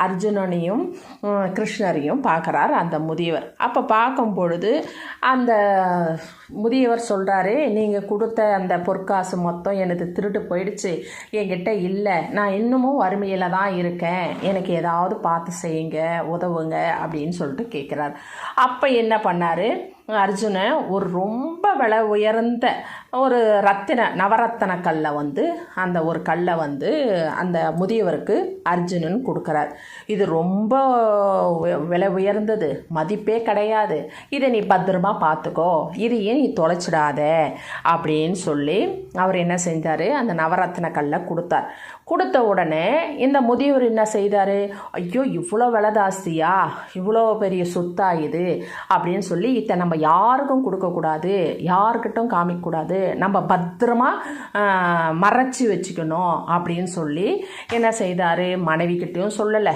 அர்ஜுனனையும் கிருஷ்ணரையும் பார்க்குறார் அந்த முதியவர். அப்போ பார்க்கும் பொழுது அந்த முதியவர் சொல்கிறாரு, நீங்கள் கொடுத்த அந்த பொற்காசு மொத்தம் எனக்கு திருட்டு போயிடுச்சு, என்கிட்ட இல்லை, நான் இன்னமும் வறுமையில் தான் இருக்கேன், எனக்கு ஏதாவது பார்த்து செய்யுங்க, உதவுங்க அப்படின்னு சொல்லிட்டு கேட்குறாரு. அப்போ என்ன பண்ணார் அர்ஜுனன், ஒரு ரொம்ப விலை உயர்ந்த ஒரு நவரத்தன கல்லை அந்த ஒரு கல்லை அந்த முதியவருக்கு அர்ஜுனன் கொடுக்குறார். இது ரொம்ப விலை உயர்ந்தது, மதிப்பே கிடையாது, இதை நீ பத்திரமா பார்த்துக்கோ, இதையே நீ தொலைச்சிடாத அப்படின்னு சொல்லி அவர் என்ன செஞ்சார், அந்த நவரத்தன கல்லை கொடுத்தார். கொடுத்த உடனே இந்த முதியவர் என்ன செய்தார், ஐயோ இவ்வளோ விலை ஜாஸ்தியா, இவ்வளோ பெரிய சொத்தா இது அப்படின்னு சொல்லி இதை நம்ம யாருக்கும் கொடுக்கக்கூடாது, யாருக்கிட்டும் காமிக்கக்கூடாது, நம்ம பத்திரமா மறைச்சி வச்சுக்கணும் அப்படின்னு சொல்லி என்ன செய்தார், மனைவிக்கிட்டையும் சொல்லலை,